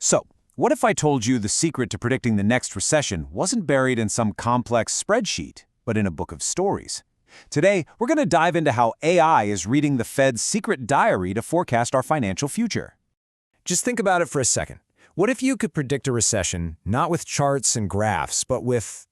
So, what if I told you the secret to predicting the next recession wasn't buried in some complex spreadsheet, but in a book of stories? Today, we're going to dive into how AI is reading the Fed's secret diary to forecast our financial future. Just think about it for a second. What if you could predict a recession, not with charts and graphs, but with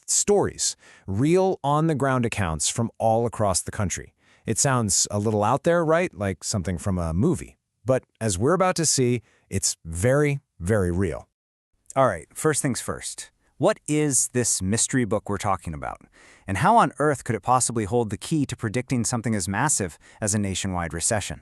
stories, real on-the-ground accounts from all across the country? It sounds a little out there, right? Like something from a movie. But as we're about to see, it's very, very real. All right, first things first. What is this mystery book we're talking about? And how on earth could it possibly hold the key to predicting something as massive as a nationwide recession?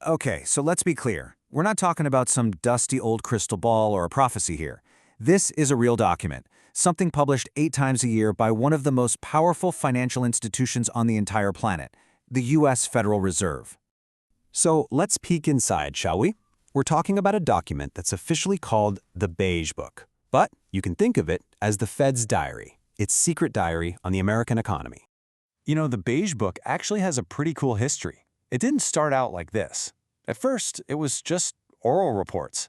Okay, so let's be clear. We're not talking about some dusty old crystal ball or a prophecy here. This is a real document, something published 8 times a year by one of the most powerful financial institutions on the entire planet, the U.S. Federal Reserve. So let's peek inside, shall we? We're talking about a document that's officially called the Beige Book, but you can think of it as the Fed's diary, its secret diary on the American economy. You know, the Beige Book actually has a pretty cool history. It didn't start out like this. At first, it was just oral reports.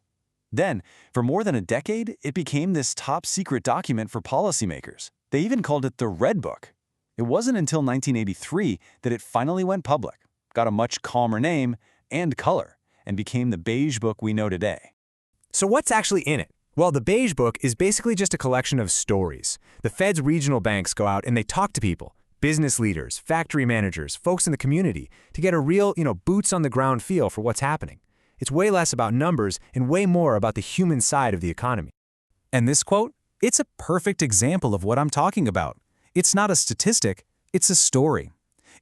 Then, for more than a decade, it became this top-secret document for policymakers. They even called it the Red Book. It wasn't until 1983 that it finally went public, got a much calmer name and color, and became the Beige Book we know today. So what's actually in it? Well, the Beige Book is basically just a collection of stories. The Fed's regional banks go out and they talk to people, business leaders, factory managers, folks in the community, to get a real, boots-on-the-ground feel for what's happening. It's way less about numbers and way more about the human side of the economy. And this quote? It's a perfect example of what I'm talking about. It's not a statistic, it's a story.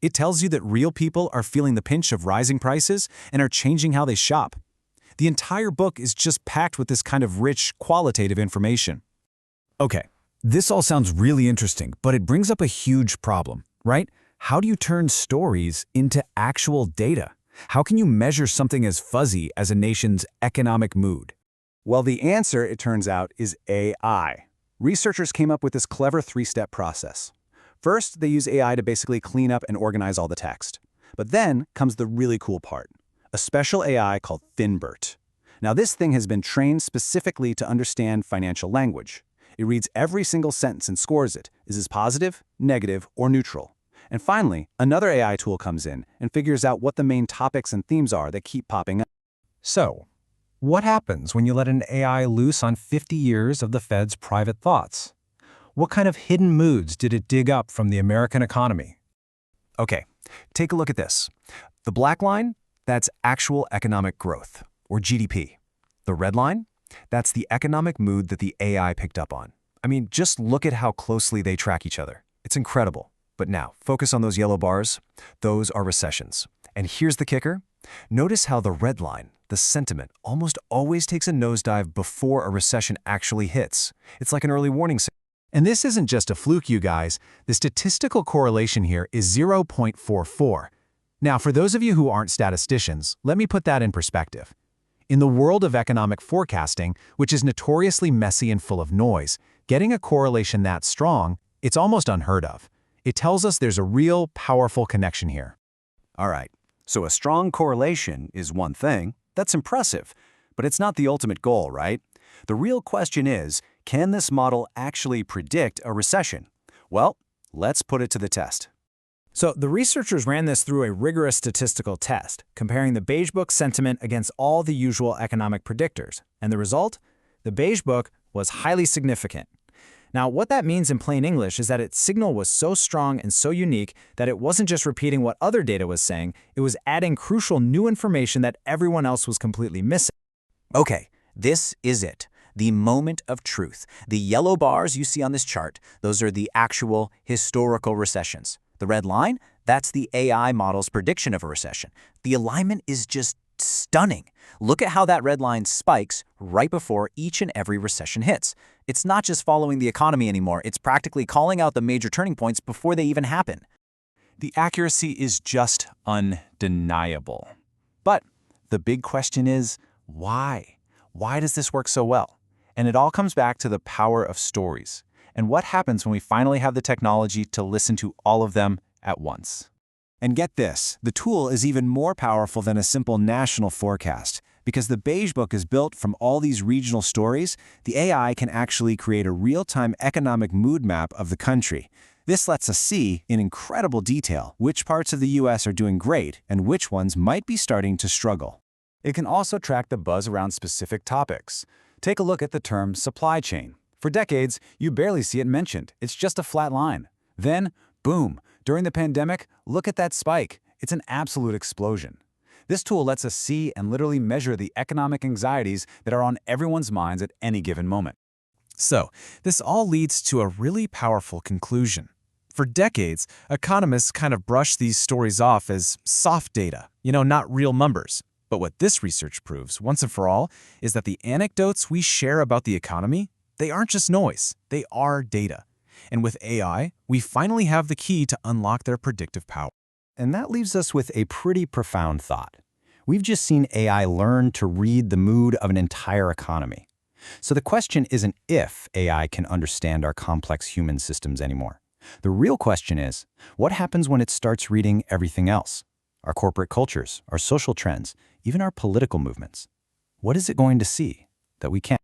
It tells you that real people are feeling the pinch of rising prices and are changing how they shop. The entire book is just packed with this kind of rich, qualitative information. Okay, this all sounds really interesting, but it brings up a huge problem, right? How do you turn stories into actual data? How can you measure something as fuzzy as a nation's economic mood? Well, the answer, it turns out, is AI. Researchers came up with this clever 3-step process. First, they use AI to basically clean up and organize all the text. But then comes the really cool part, a special AI called BERT. Now, this thing has been trained specifically to understand financial language. It reads every single sentence and scores it. Is this positive, negative, or neutral? And finally, another AI tool comes in and figures out what the main topics and themes are that keep popping up. So, what happens when you let an AI loose on 50 years of the Fed's private thoughts? What kind of hidden moods did it dig up from the American economy? Okay, take a look at this. The black line, that's actual economic growth, or GDP. The red line, that's the economic mood that the AI picked up on. I mean, just look at how closely they track each other. It's incredible. But now, focus on those yellow bars. Those are recessions. And here's the kicker. Notice how the red line, the sentiment, almost always takes a nosedive before a recession actually hits. It's like an early warning signal. And this isn't just a fluke, you guys. The statistical correlation here is 0.44. Now, for those of you who aren't statisticians, let me put that in perspective. In the world of economic forecasting, which is notoriously messy and full of noise, getting a correlation that strong, it's almost unheard of. It tells us there's a real, powerful connection here. All right, so a strong correlation is one thing. That's impressive, but it's not the ultimate goal, right? The real question is, can this model actually predict a recession? Well, let's put it to the test. So the researchers ran this through a rigorous statistical test, comparing the Beige Book sentiment against all the usual economic predictors. And the result? The Beige Book was highly significant. Now, what that means in plain English is that its signal was so strong and so unique that it wasn't just repeating what other data was saying, it was adding crucial new information that everyone else was completely missing. Okay, this is it. The moment of truth. The yellow bars you see on this chart, those are the actual historical recessions. The red line, that's the AI model's prediction of a recession. The alignment is just stunning. Look at how that red line spikes right before each and every recession hits. It's not just following the economy anymore, it's practically calling out the major turning points before they even happen. The accuracy is just undeniable. But the big question is, why? Why does this work so well? And it all comes back to the power of stories. And what happens when we finally have the technology to listen to all of them at once? And get this, the tool is even more powerful than a simple national forecast. Because the Beige Book is built from all these regional stories, the AI can actually create a real-time economic mood map of the country. This lets us see, in incredible detail, which parts of the U.S. are doing great and which ones might be starting to struggle. It can also track the buzz around specific topics. Take a look at the term supply chain. For decades, you barely see it mentioned. It's just a flat line. Then, boom, during the pandemic, look at that spike. It's an absolute explosion. This tool lets us see and literally measure the economic anxieties that are on everyone's minds at any given moment. So, this all leads to a really powerful conclusion. For decades, economists kind of brushed these stories off as soft data, not real numbers. But what this research proves, once and for all, is that the anecdotes we share about the economy, they aren't just noise, they are data. And with AI, we finally have the key to unlock their predictive power. And that leaves us with a pretty profound thought. We've just seen AI learn to read the mood of an entire economy. So the question isn't if AI can understand our complex human systems anymore. The real question is, what happens when it starts reading everything else? Our corporate cultures, our social trends, even our political movements. What is it going to see that we can't?